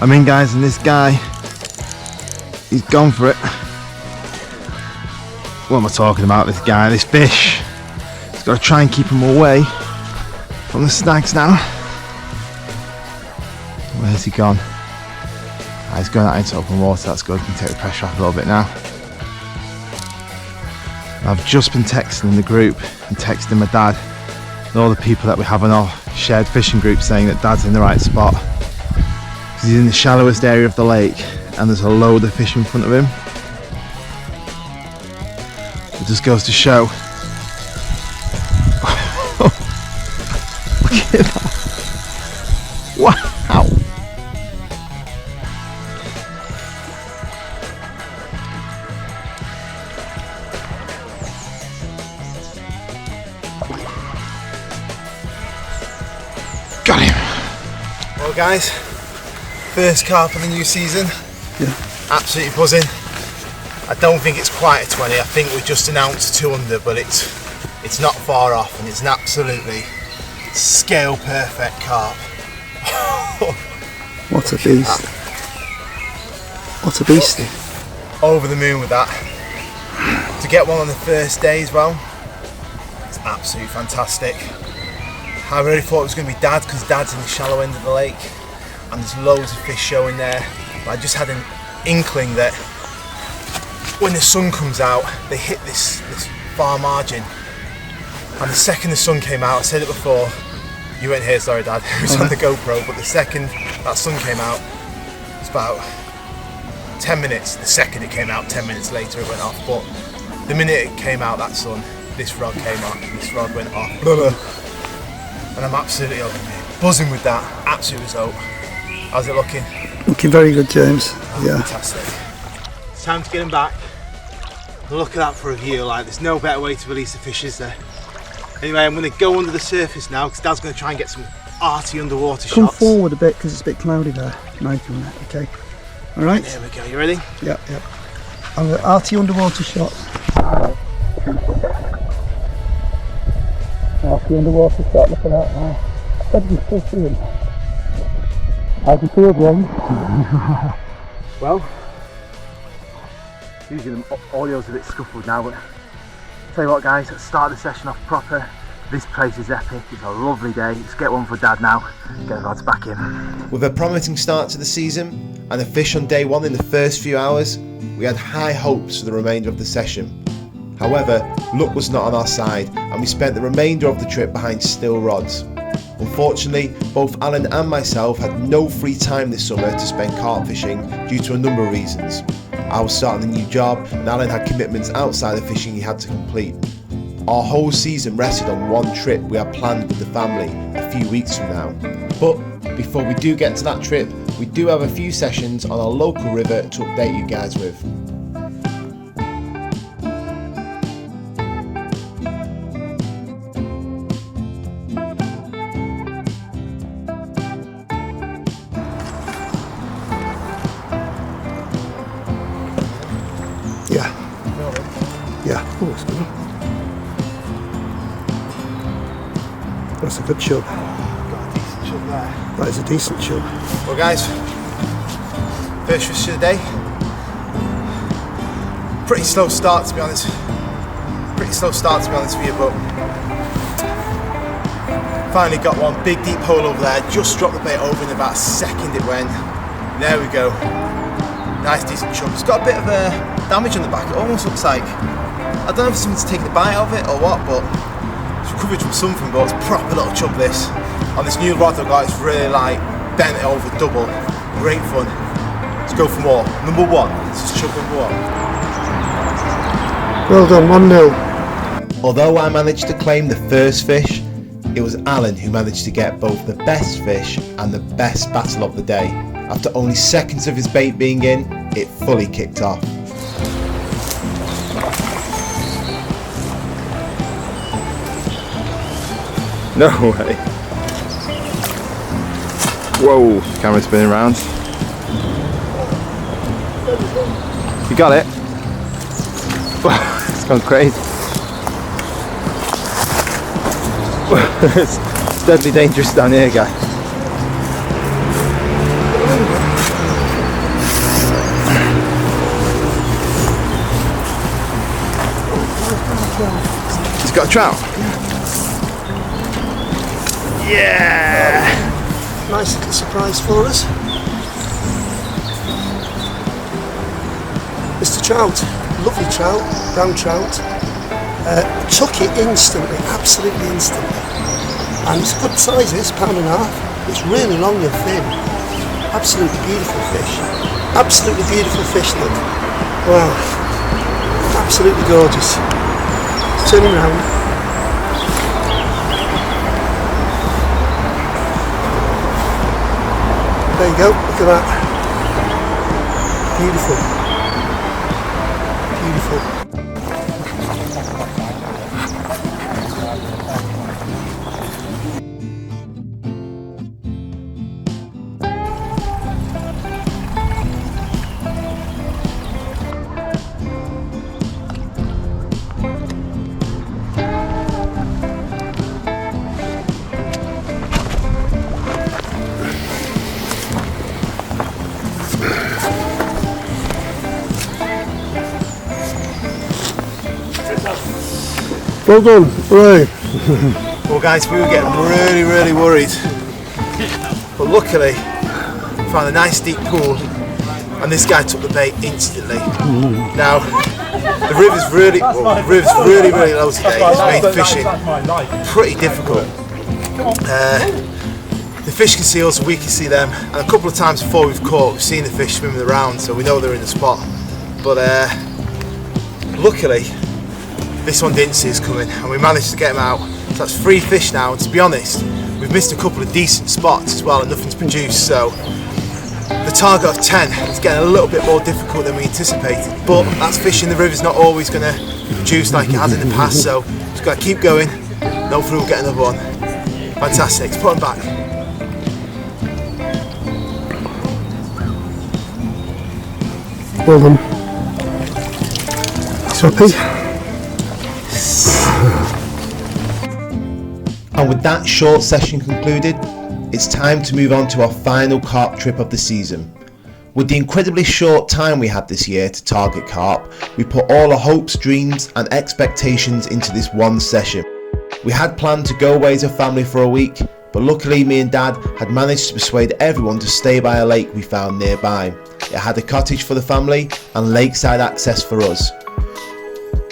I'm in, guys, and this guy, he's gone for it. What am I talking about? This guy, this fish. He's got to try and keep him away from the snags now. Where's he gone? He's going out into open water. That's good. We can take the pressure off a little bit now. I've just been texting in the group and texting my dad and all the people that we have on our shared fishing group, saying that Dad's in the right spot. He's in the shallowest area of the lake and there's a load of fish in front of him. It just goes to show. Look at that. Wow. Got him. Well, guys, first carp of the new season. Yeah. Absolutely buzzing. I don't think it's quite a 20. I think we just announced 2 under, but it's not far off, and it's an absolutely scale perfect carp. What a beast. What a beastie. Over the moon with that. To get one on the first day as well, it's absolutely fantastic. I really thought it was going to be Dad, because Dad's in the shallow end of the lake and there's loads of fish showing there. But I just had an inkling that when the sun comes out, they hit this far margin. And the second the sun came out, I said it before, you weren't here, sorry Dad, it was on the GoPro, but the second that sun came out, it's about 10 minutes. The second it came out, 10 minutes later it went off. But the minute it came out, that sun, this rod came up, this rod went off. And I'm absolutely over it. Buzzing with that, absolute result. How's it looking? Looking very good, James. Yeah. Fantastic. It's time to get him back. Look at that for a view, like there's no better way to release the fish, is there? Anyway, I'm going to go under the surface now because Dad's going to try and get some arty underwater shots. Come forward a bit because it's a bit cloudy there. Nice on that, okay? Alright? There we go, you ready? Yep. I'm going to arty underwater shot. Arty underwater shot, look at that. Wow. What do you still see him? How do you feel, James? Well, usually the audio's a bit scuffled now, but tell you what guys, let's start the session off proper. This place is epic, it's a lovely day. Let's get one for Dad now, get the rods back in. With a promising start to the season and a fish on day 1 in the first few hours, we had high hopes for the remainder of the session. However, luck was not on our side and we spent the remainder of the trip behind still rods. Unfortunately, both Alan and myself had no free time this summer to spend carp fishing due to a number of reasons. I was starting a new job and Alan had commitments outside of fishing he had to complete. Our whole season rested on one trip we had planned with the family a few weeks from now. But before we do get to that trip, we do have a few sessions on our local river to update you guys with. Yeah, oh, it's good. That's a good chub. Got a decent chub there. That is a decent chub. Well guys, first fish of the day. Pretty slow start to be honest. But finally got one. Big deep hole over there. Just dropped the bait over in about a second it went. There we go. Nice decent chub. It's got a bit of damage on the back. It almost looks like, I don't know if someone's taken the bite out of it or what, but it's recovered from something, but it's a proper little chub this. On this new rod I've got, it's really like bent it over double. Great fun. Let's go for more. Number 1. This is chub number 1. Well done, 1-0. Although I managed to claim the first fish, it was Alan who managed to get both the best fish and the best battle of the day. After only seconds of his bait being in, it fully kicked off. No way. Whoa, camera's spinning around. You got it? It's gone crazy. It's deadly dangerous down here, guys. He's got a trout. Yeah! Nice little surprise for us. Mr. Trout, lovely trout, brown trout. Took it instantly, absolutely instantly. And it's good sizes, £1.5. It's really long and thin. Absolutely beautiful fish. Absolutely beautiful fish, look. Wow. Absolutely gorgeous. Turn him round. There you go, look at that. Beautiful. Beautiful. Well done, hooray. Well guys, we were getting really worried, but luckily we found a nice deep pool and this guy took the bait instantly. Now the river's really low today. It's made fishing pretty difficult. The fish can see us, we can see them, and a couple of times before we've seen the fish swimming around, so we know they're in the spot. But luckily this one didn't see us coming and we managed to get him out. So that's 3 fish now, and to be honest, we've missed a couple of decent spots as well and nothing's produced, so the target of 10 is getting a little bit more difficult than we anticipated, but that's fishing. The river's not always going to produce like it has in the past, so just got to keep going and hopefully we'll get another one. Fantastic, let's put him back. Well done. Happy? And with that short session concluded, it's time to move on to our final carp trip of the season. With the incredibly short time we had this year to target carp, we put all our hopes, dreams and expectations into this one session. We had planned to go away as a family for a week, but luckily me and Dad had managed to persuade everyone to stay by a lake we found nearby. It had a cottage for the family and lakeside access for us.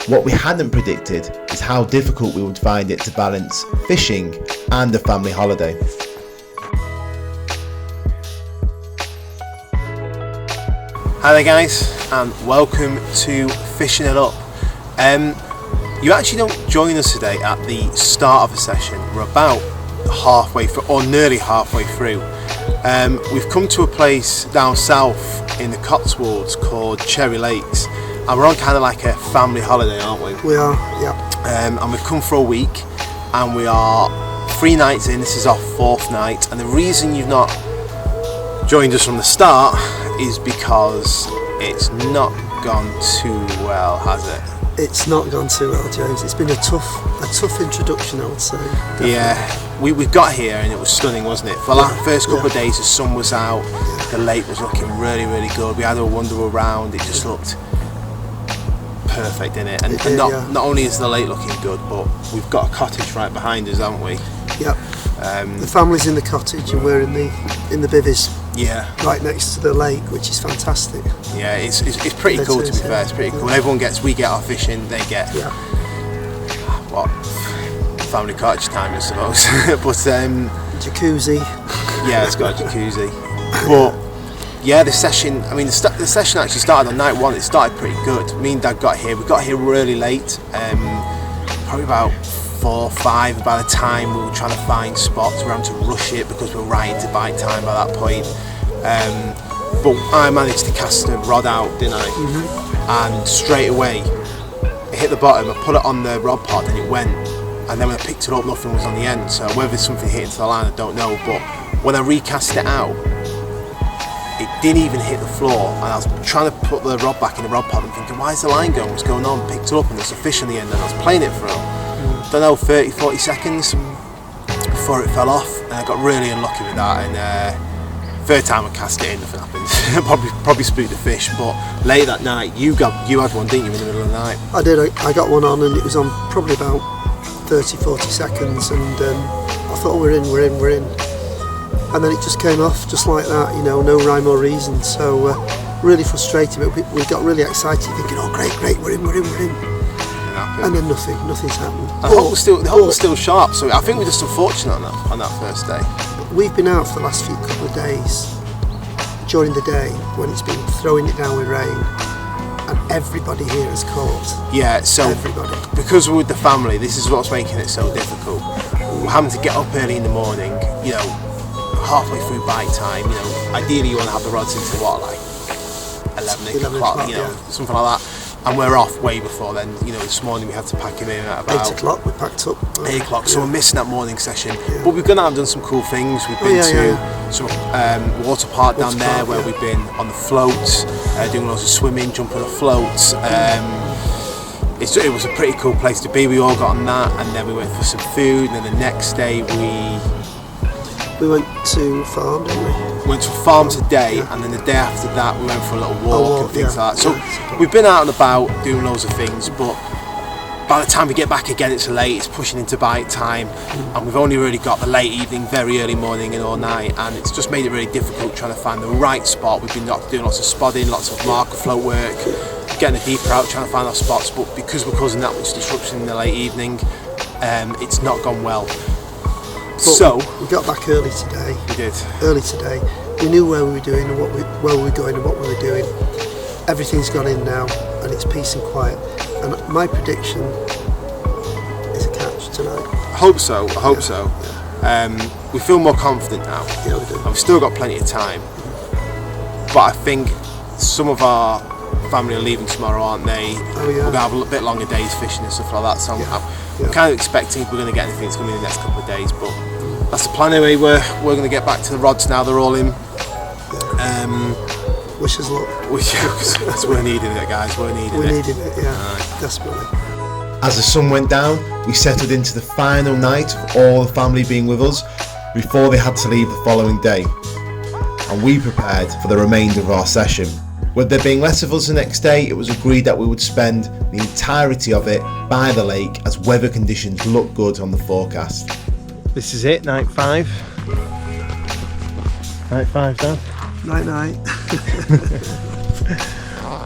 What we hadn't predicted is how difficult we would find it to balance fishing and a family holiday. Hi there guys, and welcome to Fishing It Up. You actually don't join us today at the start of the session. We're about halfway through, or nearly halfway through. We've come to a place down south in the Cotswolds called Cherry Lakes, and we're on kind of like a family holiday, aren't we? We are, yeah. And we've come for a week, and we are 3 nights in. This is our 4th night, and the reason you've not joined us from the start is because it's not gone too well, has it? It's not gone too well, James. It's been a tough introduction, I would say. Definitely. Yeah, we got here and it was stunning, wasn't it? For the first couple of days the sun was out, the lake was looking really good. We had a wander around, it just looked perfect in it. And not only is the lake looking good, but we've got a cottage right behind us, haven't we? Yep. The family's in the cottage and we're in the bivvies. Yeah. Right next to the lake, which is fantastic. Yeah, it's pretty cool to be fair. It's pretty cool. Everyone we get our fishing, they get what family cottage time, I suppose. But jacuzzi. Yeah, it's got a jacuzzi. But yeah, the session. I mean, the session actually started on night 1. It started pretty good. Me and Dad got here. We got here really late. Probably about 4 or 5 by the time we were trying to find spots. We were having to rush it because we were right into bite time by that point. But I managed to cast the rod out, didn't I? And straight away it hit the bottom. I put it on the rod pod and it went, and then when I picked it up nothing was on the end, so whether something hit into the line I don't know, but when I recast it out it didn't even hit the floor, and I was trying to put the rod back in the rod pod and thinking, why is the line going, what's going on? Picked it up and there's a fish on the end, and I was playing it for don't know, 30-40 seconds before it fell off, and I got really unlucky with that. And third time I cast it in, nothing happened. probably spooked the fish. But late that night, you had one, didn't you, in the middle of the night? I did. I got one on, and it was on probably about 30-40 seconds, and I thought we're in. And then it just came off just like that, you know, no rhyme or reason. So really frustrating, but we got really excited thinking, oh great, we're in. And then nothing's happened. The hole was still sharp, so I think we're just unfortunate on that first day. We've been out for the last couple of days during the day when it's been throwing it down with rain, and everybody here is caught. Yeah, so everybody. Because we're with the family, this is what's making it so difficult. We're having to get up early in the morning, you know, halfway through bite time, you know. Ideally you want to have the rods into what, like 11 o'clock, you know, something like that. And we're off way before then. You know, this morning we had to pack him in at about 8 o'clock. We packed up. 8 o'clock, so we're missing that morning session. Yeah. But we've gone out and done some cool things. We've been to some water park down there where we've been on the floats, doing loads of swimming, jumping on the floats. It was a pretty cool place to be. We all got on that, and then we went for some food. And then the next day we went to farm, didn't we? Went to a farm today, and then the day after that we went for a little walk and things like that. So we've been out and about doing loads of things, but by the time we get back again it's late, it's pushing into bite time, and we've only really got the late evening, very early morning and all night, and it's just made it really difficult trying to find the right spot. We've been doing lots of spodding, lots of marker float work, getting the deeper out, trying to find our spots, but because we're causing that much disruption in the late evening, it's not gone well. So we got back early today. We did. Early today. We knew where we were doing and where we were going and what we were doing. Everything's gone in now, and it's peace and quiet. And my prediction is a catch tonight. I hope so. Yeah. We feel more confident now. Yeah, we do. And we've still got plenty of time. But I think some of our family are leaving tomorrow, aren't they? Oh, yeah. We're going to have a bit longer days fishing and stuff like that. So I'm kind of expecting if we're going to get anything, it's going to be in the next couple of days. But that's the plan anyway. We're going to get back to the rods now. They're all in. Wish us luck. We're needing it, guys. We're needing it, desperately. As the sun went down, we settled into the final night of all the family being with us before they had to leave the following day. And we prepared for the remainder of our session. With there being less of us the next day, it was agreed that we would spend the entirety of it by the lake as weather conditions looked good on the forecast. This is it, night 5. Night 5, Dan. Night.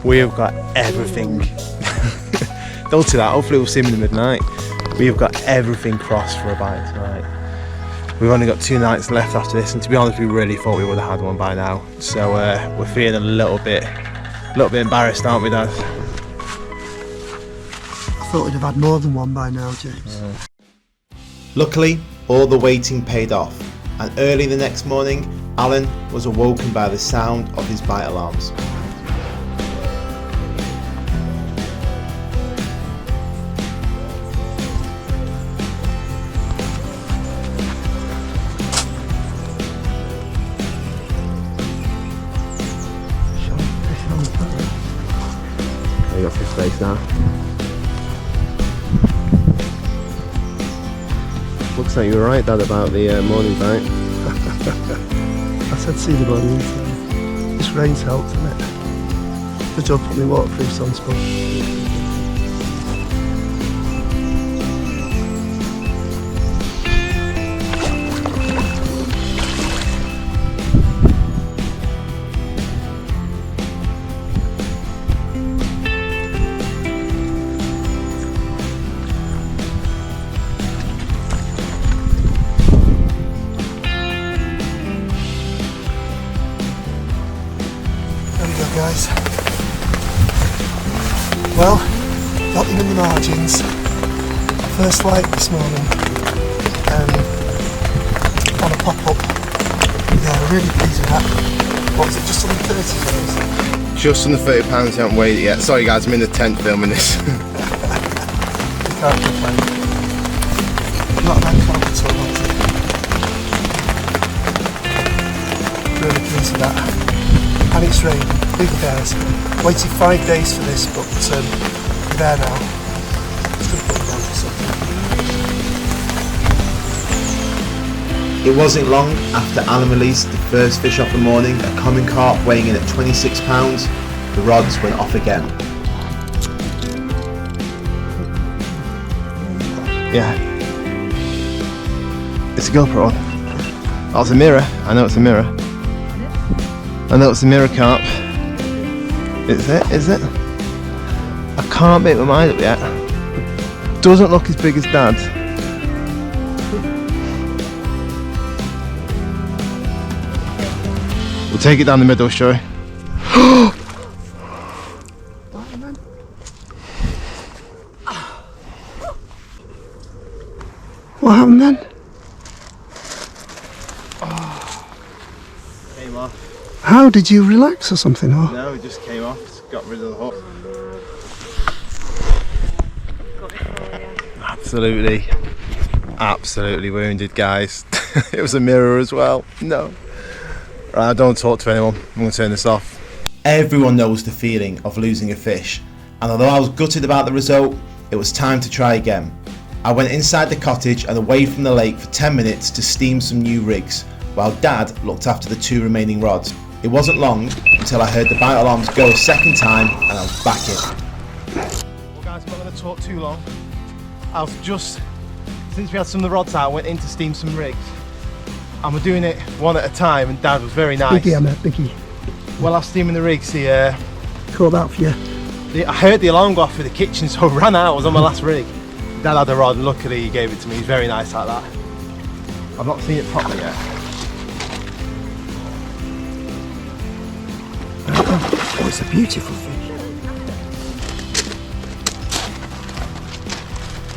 We have got everything. Don't say that, hopefully we'll see him in the midnight. We have got everything crossed for a bite tonight. We've only got 2 nights left after this, and to be honest, we really thought we would have had one by now. So we're feeling a little bit embarrassed, aren't we, Dad? I thought we'd have had more than one by now, James. Luckily, all the waiting paid off, and early the next morning, Alan was awoken by the sound of his bite alarms. You got 5 days now. Looks like you were right, Dad, about the morning bite. I said see the morning. This rain's helped, hasn't it? The job put me waterproof sunspot. Guys, well, got them in the margins. First light this morning on a pop-up. Yeah, really pleased with that. What was it, just under 30 pounds? Just under £30, you haven't weighed it yet. Sorry guys, I'm in the tent filming this. You can't complain. Not a bad carp at all, was it? Really pleased with that. And it's raining, big bears. Waited 5 days for this, but we're there now. Just going to put it down for a second. It wasn't long after Alan released the first fish of the morning, a common carp weighing in at 26 pounds, the rods went off again. Yeah, It's a GoPro on. Oh, it's a mirror. I know it's a mirror. I know it's a mirror carp. Is it? I can't make my mind up yet. Doesn't look as big as Dad's. We'll take it down the middle, shall we? What happened then? Came off. How did you relax or something? Or? No, it just came off. Just got rid of the hook. Absolutely wounded, guys. It was a mirror as well. No. Right, don't talk to anyone. I'm going to turn this off. Everyone knows the feeling of losing a fish, and although I was gutted about the result, it was time to try again. I went inside the cottage and away from the lake for 10 minutes to steam some new rigs, while Dad looked after the 2 remaining rods. It wasn't long until I heard the bite alarms go a second time and I was back in. Well guys, I'm not going to talk too long. I was just, since we had some of the rods out, I went in to steam some rigs. And we're doing it one at a time, and Dad was very nice. Biggie, I'm a biggie. While I was steaming the rigs, he called out for you. I heard the alarm go off for the kitchen, so I ran out. I was on my last rig. Dad had a rod, and luckily he gave it to me. He's very nice like that. I've not seen it properly yet. Oh, it's a beautiful fish.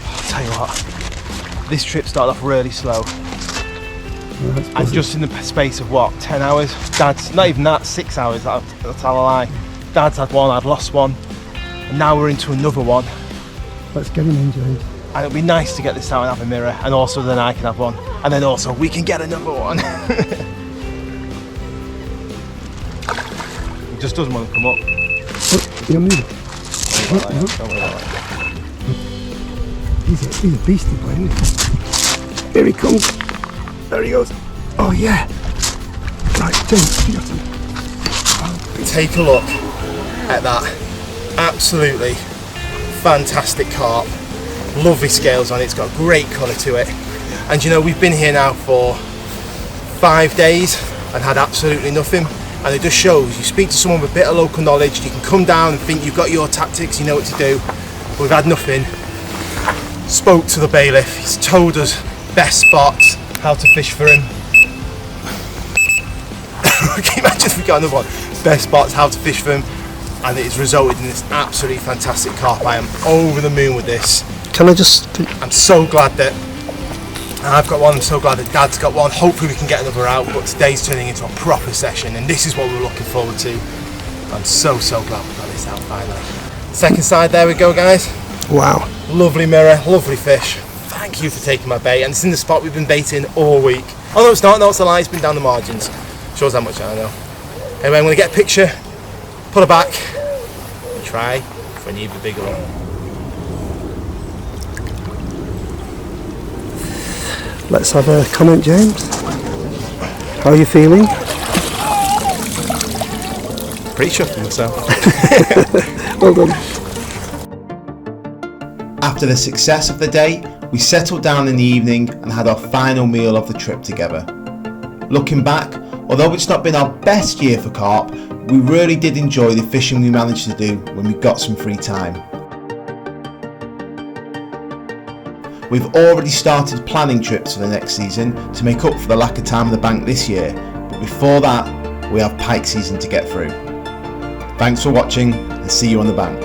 I'll tell you what, this trip started off really slow. And just in the space of what, 10 hours? Dad's, not even that, 6 hours, that's how I lie. Dad's had one, I'd lost one, and now we're into another one. Let's get him in, James. And it'll be nice to get this out and have a mirror, and also then I can have one, and then also we can get another one. It just doesn't want to come up. Oh, you're moving. Don't worry about that. He's a beastie boy, isn't he? Here he comes. There he goes. Oh yeah. Right, James, you got him. Take a look at that. Absolutely fantastic carp. Lovely scales on it. It's got a great colour to it. And you know, we've been here now for 5 days and had absolutely nothing. And it just shows, you speak to someone with a bit of local knowledge, you can come down and think you've got your tactics, you know what to do. But we've had nothing. Spoke to the bailiff, he's told us best spots, how to fish for him. Can you imagine if we got another one? Best spots, how to fish for him. And it's resulted in this absolutely fantastic carp. I am over the moon with this. Can I just... I'm so glad that I've got one, I'm so glad that Dad's got one. Hopefully we can get another out, but today's turning into a proper session and this is what we're looking forward to. I'm so glad we got this out finally. Second side, there we go guys. Wow. Lovely mirror, lovely fish. Thank you for taking my bait, and it's in the spot we've been baiting all week. Oh no, it's not, no, it's a lie, it's been down the margins. Shows how much I know. Anyway, I'm going to get a picture, put her back, and try for an even bigger one. Let's have a comment, James. How are you feeling? Pretty chuffed with myself. Well done. After the success of the day, we settled down in the evening and had our final meal of the trip together. Looking back, although it's not been our best year for carp, we really did enjoy the fishing we managed to do when we got some free time. We've already started planning trips for the next season to make up for the lack of time on the bank this year, but before that, we have pike season to get through. Thanks for watching and see you on the bank.